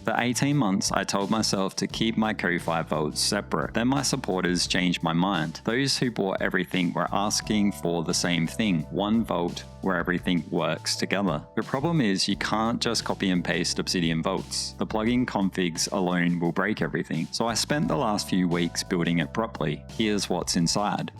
For 18 months, I told myself to keep my Ko-Fi vaults separate. Then my supporters changed my mind. Those who bought everything were asking for the same thing, one vault where everything works together. The problem is you can't just copy and paste Obsidian vaults. The plugin configs alone will break everything. So I spent the last few weeks building it properly. Here's what's inside.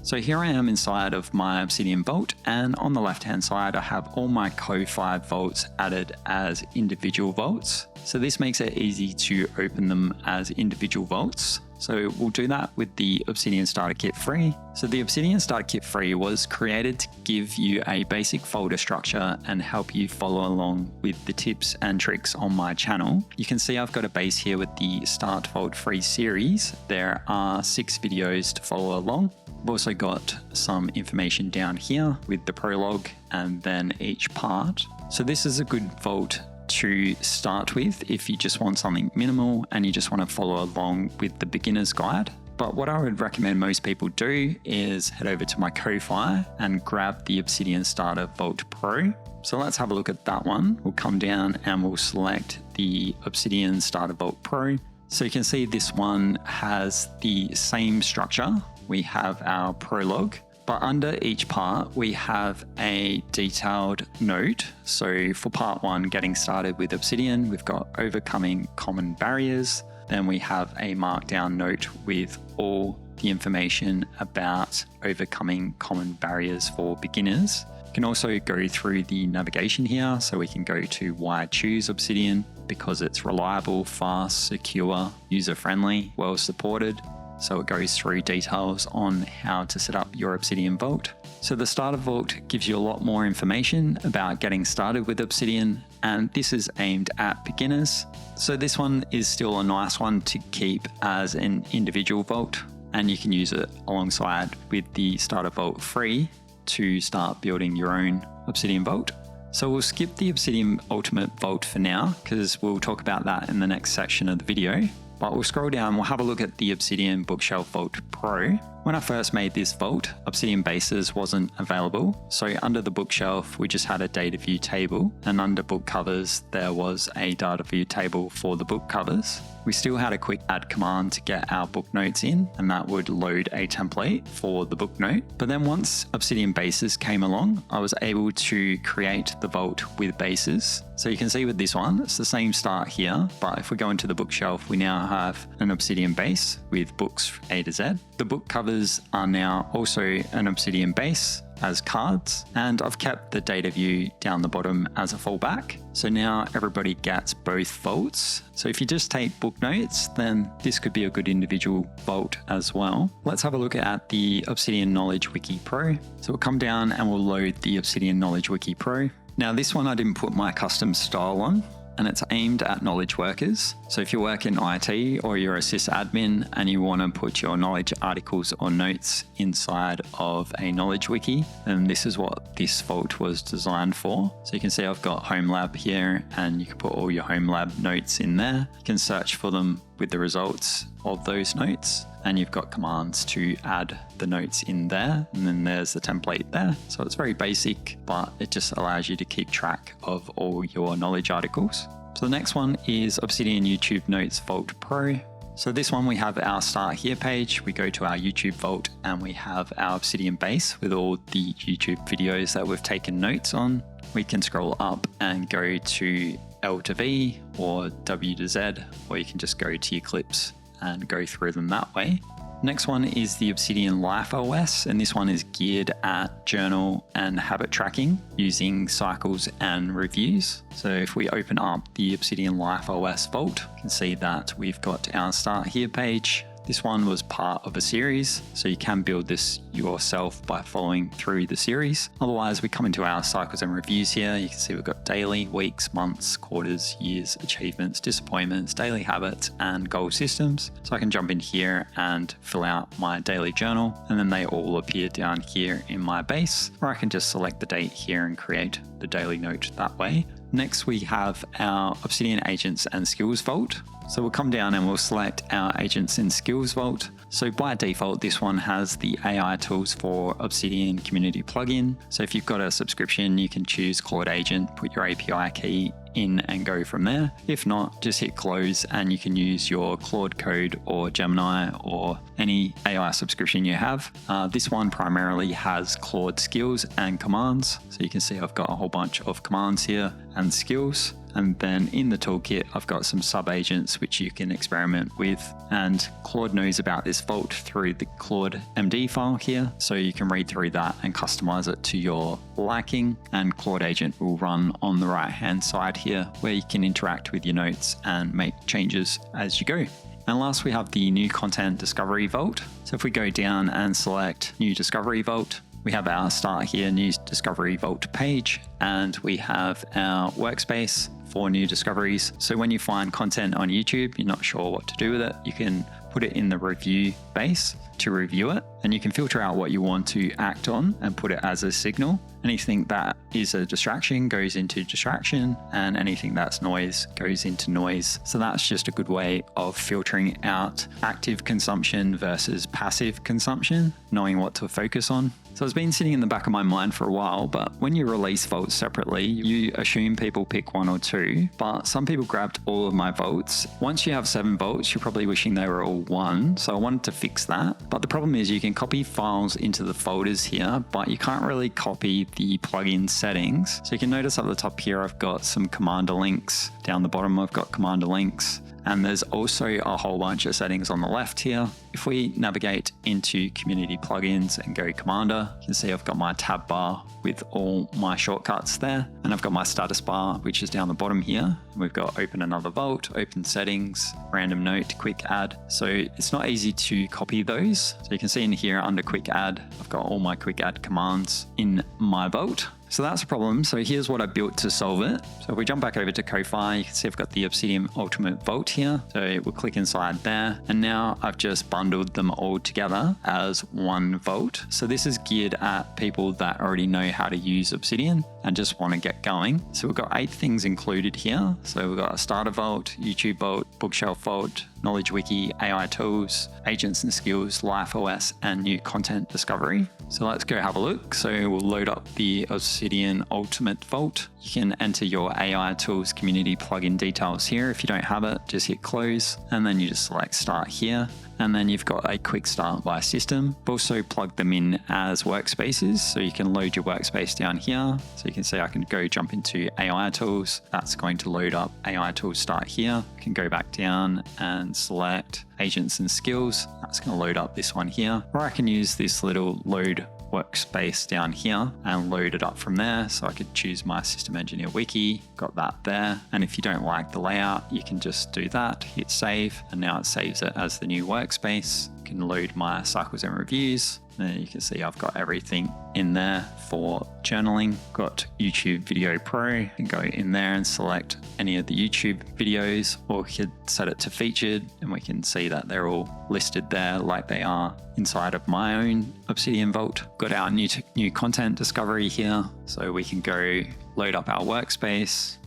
So here I am inside of my Obsidian Vault, and on the left hand side I have all my Ko-Fi vaults added as individual vaults. So this makes it easy to open them as individual vaults. So we'll do that with the Obsidian Starter Kit Free. So the Obsidian Starter Kit Free was created to give you a basic folder structure and help you follow along with the tips and tricks on my channel. You can see I've got a base here with the Start Vault Free series. There are 6 videos to follow along. I've also got some information down here with the prologue and then each part. So this is a good vault to start with if you just want something minimal and you just want to follow along with the beginner's guide. But what I would recommend most people do is head over to my Ko-Fi and grab the Obsidian Starter Vault Pro. So let's have a look at that one. We'll come down and we'll select the Obsidian Starter Vault Pro. So you can see this one has the same structure. We have our prologue, but under each part we have a detailed note. So for part 1, getting started with Obsidian, we've got overcoming common barriers. Then we have a markdown note with all the information about overcoming common barriers for beginners. You can also go through the navigation here, so we can go to why choose Obsidian, because it's reliable, fast, secure, user-friendly, well supported. So it goes through details on how to set up your Obsidian Vault. So the Starter Vault gives you a lot more information about getting started with Obsidian, and this is aimed at beginners. So this one is still a nice one to keep as an individual vault, and you can use it alongside with the Starter Vault Free to start building your own Obsidian Vault. So we'll skip the Obsidian Ultimate Vault for now, because we'll talk about that in the next section of the video. But we'll scroll down, we'll have a look at the Obsidian Bookshelf Vault Pro. When I first made this vault, Obsidian Bases wasn't available. So under the bookshelf, we just had a data view table, and under book covers, there was a data view table for the book covers. We still had a quick add command to get our book notes in, and that would load a template for the book note. But then once Obsidian Bases came along, I was able to create the vault with bases. So you can see with this one, it's the same start here, but if we go into the bookshelf, we now have an Obsidian base with books A to Z. The book covers are now also an Obsidian base as cards, and I've kept the data view down the bottom as a fallback. So now everybody gets both vaults. So if you just take book notes, then this could be a good individual vault as well. Let's have a look at the Obsidian Knowledge Wiki Pro. So we'll come down and we'll load the Obsidian Knowledge Wiki Pro. Now this one I didn't put my custom style on, and it's aimed at knowledge workers. So if you work in IT or you're a sysadmin and you want to put your knowledge articles or notes inside of a knowledge wiki, then this is what this vault was designed for. So you can see I've got Home Lab here, and you can put all your Home Lab notes in there. You can search for them with the results of those notes, and you've got commands to add the notes in there, and then there's the template there. So it's very basic, but it just allows you to keep track of all your knowledge articles. So the next one is Obsidian YouTube Notes Vault Pro. So this one, we have our Start Here page. We go to our YouTube Vault and we have our Obsidian base with all the YouTube videos that we've taken notes on. We can scroll up and go to L to V or W to Z, or you can just go to your clips and go through them that way. Next one is the Obsidian Life OS, and this one is geared at journal and habit tracking using cycles and reviews. So if we open up the Obsidian Life OS Vault, you can see that we've got our Start Here page. This one was part of a series, so you can build this yourself by following through the series. Otherwise, we come into our cycles and reviews here. You can see we've got daily, weeks, months, quarters, years, achievements, disappointments, daily habits, and goal systems. So I can jump in here and fill out my daily journal, and then they all appear down here in my base, or I can just select the date here and create the daily note that way. Next, we have our Obsidian Agents and Skills Vault. So we'll come down and we'll select our Agents and Skills Vault. So by default, this one has the AI Tools for Obsidian Community plugin. So if you've got a subscription, you can choose Claude Agent, put your API key in and go from there. If not, just hit close and you can use your Claude Code or Gemini or any AI subscription you have. This one primarily has Claude skills and commands. So you can see I've got a whole bunch of commands here and skills. And then in the toolkit, I've got some sub-agents which you can experiment with. And Claude knows about this vault through the Claude MD file here. So you can read through that and customize it to your liking. And Claude Agent will run on the right-hand side here where you can interact with your notes and make changes as you go. And last, we have the new content discovery vault. So if we go down and select new discovery vault, we have our start here, new discovery vault page, and we have our workspace for new discoveries. So when you find content on YouTube, you're not sure what to do with it, you can put it in the review base to review it, and you can filter out what you want to act on and put it as a signal. Anything that is a distraction goes into distraction, and anything that's noise goes into noise. So that's just a good way of filtering out active consumption versus passive consumption, knowing what to focus on. So it's been sitting in the back of my mind for a while, but when you release votes separately, you assume people pick one or two, but some people grabbed all of my votes. Once you have 7 votes, you're probably wishing they were all one. So I wanted to fix that. But the problem is you can copy files into the folders here, but you can't really copy the plugin settings. So you can notice at the top here, I've got some commander links. Down the bottom, I've got commander links. And there's also a whole bunch of settings on the left here. If we navigate into community plugins and go commander, you can see I've got my tab bar with all my shortcuts there. And I've got my status bar, which is down the bottom here. We've got open another vault, open settings, random note, quick add. So it's not easy to copy those. So you can see in here under quick add, I've got all my quick add commands in my vault. So that's a problem. So here's what I built to solve it. So if we jump back over to Ko-Fi, you can see I've got the Obsidian Ultimate Vault here. So we'll click inside there. And now I've just bundled them all together as one vault. So this is geared at people that already know how to use Obsidian and just want to get going. So we've got 8 things included here. So we've got a starter vault, YouTube vault, bookshelf vault, knowledge wiki, AI tools, agents and skills, life OS, and new content discovery. So let's go have a look. So we'll load up the Obsidian Ultimate Vault. You can enter your AI tools community plugin details here. If you don't have it, just hit close, and then you just select start here. And then you've got a quick start by system. Also plug them in as workspaces. So you can load your workspace down here. So you can see I can go jump into AI tools. That's going to load up AI tools start here. You can go back down and select agents and skills. That's going to load up this one here. Or I can use this little load workspace down here and load it up from there. So I could choose my system engineer wiki, got that there. And if you don't like the layout, you can just do that, hit save, and now it saves it as the new workspace. You can load my cycles and reviews. And you can see I've got everything in there for journaling. Got YouTube Video Pro. You can go in there and select any of the YouTube videos, or we could set it to featured, and we can see that they're all listed there like they are inside of my own Obsidian Vault. Got our new content discovery here, so we can go load up our workspace.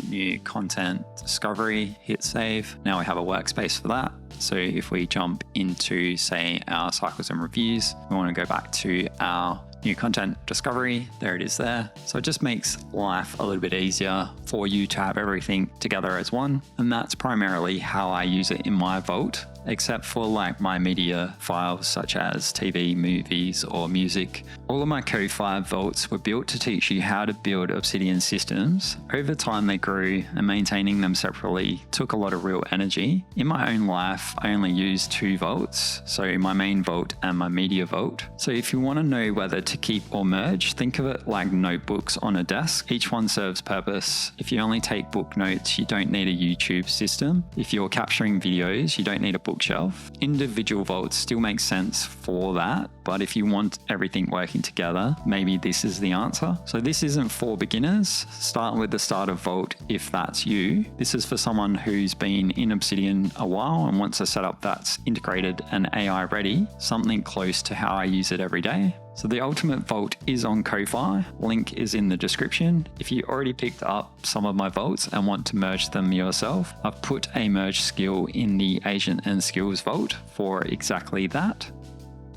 New content discovery, hit save. Now we have a workspace for that. So if we jump into, say, our cycles and reviews, we want to go back to our new content discovery. There it is there. So it just makes life a little bit easier for you to have everything together as one. And that's primarily how I use it in my vault, except for like my media files such as TV, movies, or music. All of my Ko-Fi vaults were built to teach you how to build Obsidian systems. Over time they grew, and maintaining them separately took a lot of real energy. In my own life, I only use 2 vaults, so my main vault and my media vault. So if you want to know whether to keep or merge, think of it like notebooks on a desk. Each one serves purpose. If you only take book notes, you don't need a YouTube system. If you're capturing videos, you don't need a bookshelf. Individual vaults still make sense for that, but if you want everything working together, maybe this is the answer. So this isn't for beginners. Start with the starter vault if that's you. This is for someone who's been in Obsidian a while and wants a setup that's integrated and AI ready, something close to how I use it every day. So the ultimate vault is on Ko-Fi, link is in the description. If you already picked up some of my vaults and want to merge them yourself, I've put a merge skill in the agent and skills vault for exactly that.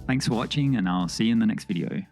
Thanks for watching, and I'll see you in the next video.